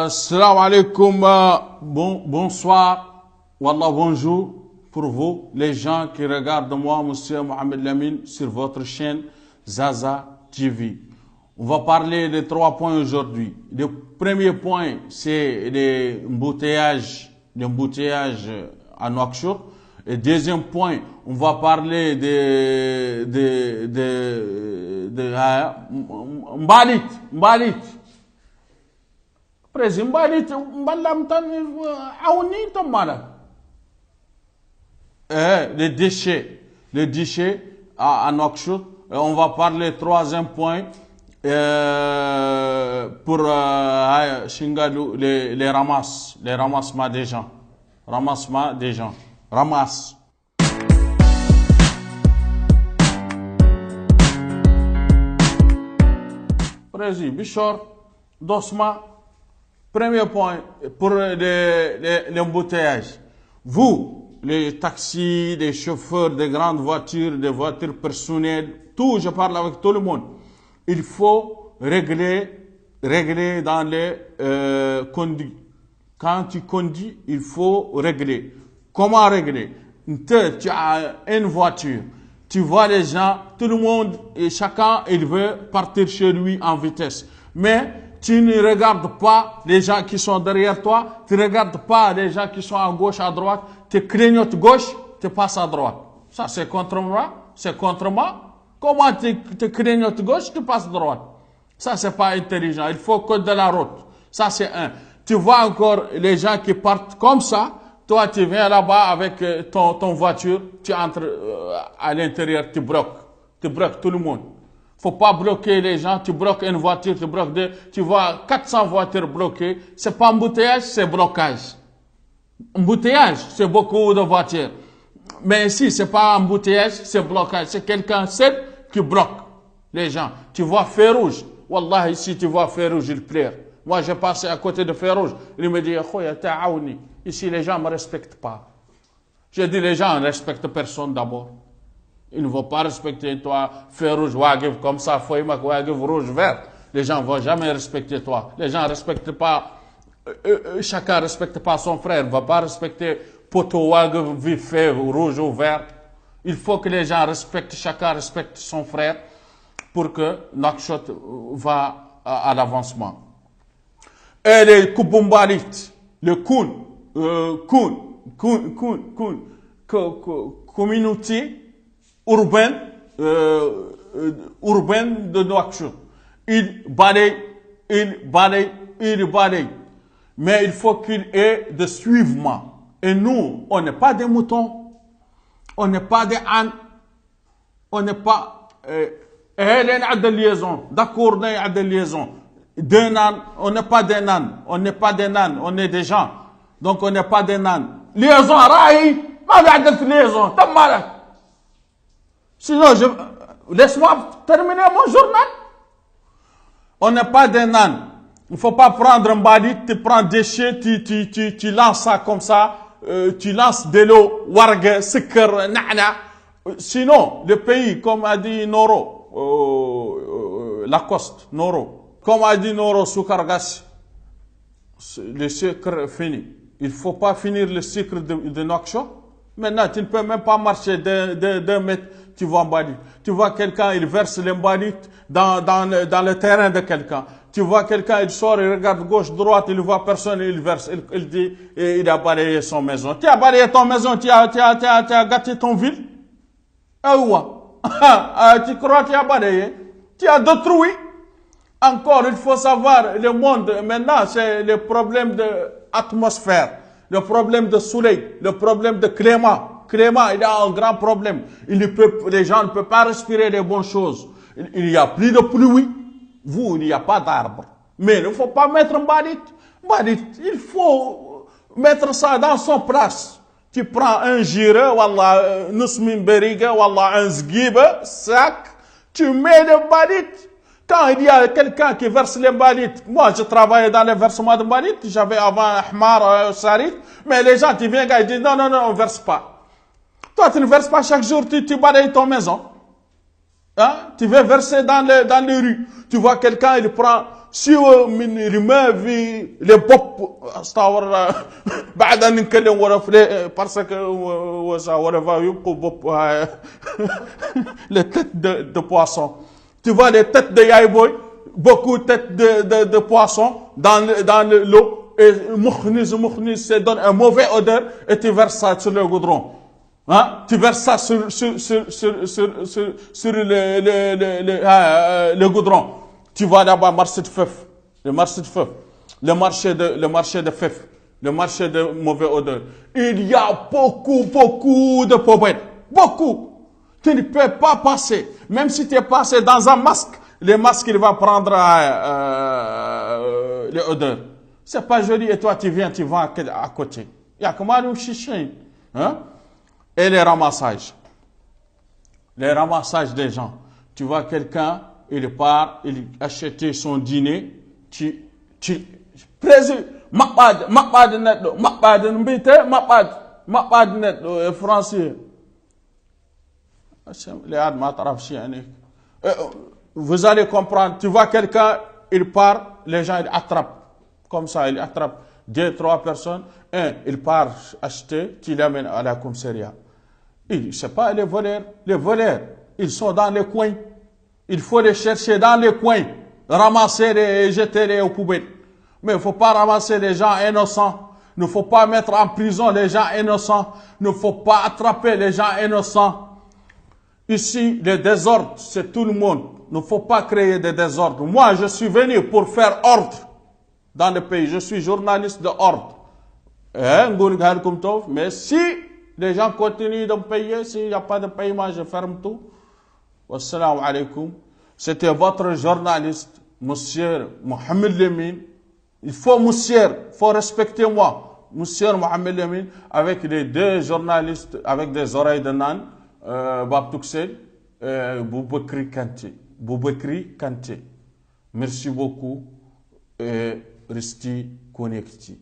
Salam alaikum, bonsoir, wallah bonjour pour vous, les gens qui regardent moi, monsieur Mohamed Lamine, sur votre chaîne Zaza TV. On va parler de 3 points aujourd'hui. Le premier point, c'est les embouteillages à Nouakchott. Et deuxième point, on va parler de Mbalit. Président Mbalit, les déchets à Nouakchott. On va parler troisième point pour Shingalou, les ramassements des gens. Ramasse. Président Bichor, Dosma, premier point pour l'embouteillage. Vous, les taxis, les chauffeurs de grandes voitures, des voitures personnelles, tout, je parle avec tout le monde. Il faut régler dans les conduits. Quand tu conduis, il faut régler. Comment régler? Tu as une voiture, tu vois les gens, tout le monde, et chacun, il veut partir chez lui en vitesse. Mais tu ne regardes pas les gens qui sont derrière toi, tu ne regardes pas les gens qui sont à gauche, à droite, tu clignotes gauche, tu passes à droite. Ça, c'est contre moi. Comment tu clignotes gauche, tu passes à droite? Ça, c'est pas intelligent. Il faut code de la route. Ça, c'est un. Tu vois encore les gens qui partent comme ça. Toi, tu viens là-bas avec ton voiture, tu entres à l'intérieur, tu bloques tout le monde. Faut pas bloquer les gens, tu bloques une voiture, tu bloques deux, tu vois 400 voitures bloquées. C'est pas embouteillage, c'est blocage. Embouteillage, c'est beaucoup de voitures. Mais ici, c'est pas embouteillage, c'est blocage. C'est quelqu'un seul qui bloque les gens. Tu vois feu rouge. Wallah, ici, tu vois feu rouge, il pleure. Moi, j'ai passé à côté de feu rouge. Il me dit, ici, les gens ne me respectent pas. J'ai dit, les gens ne respectent personne d'abord. Ils ne vont pas respecter toi, feu rouge, wagiv, comme ça, wagiv, rouge, vert. Les gens ne vont jamais respecter toi. Les gens ne respectent pas, chacun ne respecte pas son frère. Ne va pas respecter poteau, wagiv, vif, feu, rouge ou vert. Il faut que les gens respectent, chacun respecte son frère pour que Nouakchott va à l'avancement. Et les Kouboumbalit, le communauté urbaine de Nouakchott. Il balaye. Mais il faut qu'il y ait de suivement. Et nous, on n'est pas des moutons, on n'est pas des ânes, on n'est pas... il y a des liaisons, d'accord, il y a des liaisons. On n'est pas des nains, on est des gens. Donc on n'est pas des nains. Liaison, raï, liaison, sinon, laisse-moi terminer mon journal. On n'est pas des nains. Il ne faut pas prendre un balit, tu prends des déchets, tu lances ça comme ça, tu lances de l'eau, warg, sikr, na'na. Sinon, le pays, comme a dit Noro, Lacoste, Noro, comme a dit Noro Soukargas, le sucre fini. Il ne faut pas finir le sucre de Nouakchott. Maintenant, tu ne peux même pas marcher d'un mètre, tu vois un balit. Tu vois quelqu'un, il verse les balits dans le terrain de quelqu'un. Tu vois quelqu'un, il sort, il regarde gauche, droite, il voit personne, il verse, il dit, et il a balayé son maison. Tu as balayé ton maison, tu as gâté ton ville. Tu crois que tu as balayé? Tu as détruit. Encore, il faut savoir, le monde, maintenant, c'est le problème de atmosphère, le problème de soleil, le problème de climat. Climat, il y a un grand problème. Les gens ne peuvent pas respirer les bonnes choses. Il n'y a plus de pluie. Il n'y a pas d'arbres. Mais il ne faut pas mettre un balit. Il faut mettre ça dans son place. Tu prends un gire, wallah, nusmin beriga, wallah, un zgib, sac, tu mets le balit. Quand il y a quelqu'un qui verse les balit, moi je travaillais dans les versements de balit, j'avais avant Ahmar, Sarit, mais les gens qui viennent et disent non, on ne verse pas. Toi tu ne verses pas chaque jour, tu balayes ton maison. Hein? Tu veux verser dans les rues. Tu vois quelqu'un, il prend si من رمافي لي بوب استور بعد ان نتكلم ورا في باسكو ولا va يبقوا بوب les têtes de poisson. Tu vois les têtes de yaïboy, beaucoup de têtes de poisson dans l'eau, et moukhnis, ça donne un mauvais odeur, et tu verses ça sur le goudron. Hein? Tu verses ça sur le goudron. Tu vas là-bas, marché de feu, le marché de feu, le marché de feu, le marché de mauvais odeur. Il y a beaucoup de poubelles. Beaucoup. Tu ne peux pas passer. Même si tu es passé dans un masque, le masque, il va prendre les odeurs. C'est pas joli. Et toi, tu vas à côté. Il y a comment nous chicher. Hein? Et les ramassages. Les ramassages des gens. Tu vois quelqu'un, il part, il achète son dîner, tu présumes, français. Vous allez comprendre, tu vois quelqu'un, il part, les gens ils attrapent. Comme ça, il attrape 2, 3 personnes. Un, il part acheter, tu l'amènes à la commissariat. Je sais pas, les voleurs, ils sont dans les coins. Il faut les chercher dans les coins, ramasser et jeter les aux poubelles. Mais il ne faut pas ramasser les gens innocents. Il ne faut pas mettre en prison les gens innocents. Il ne faut pas attraper les gens innocents. Ici, le désordre, c'est tout le monde. Il ne faut pas créer des désordres. Moi, je suis venu pour faire ordre dans le pays. Je suis journaliste de ordre. Mais si les gens continuent de me payer, s'il n'y a pas de paiement, je ferme tout. Wassalamu alaikum. C'était votre journaliste, monsieur Mohamed Lemine. Il faut respecter moi. Monsieur Mohamed Lemine, avec les 2 journalistes, avec des oreilles de nan, Bab Touksel, Boubekri Kanté. Merci beaucoup et restez connectés.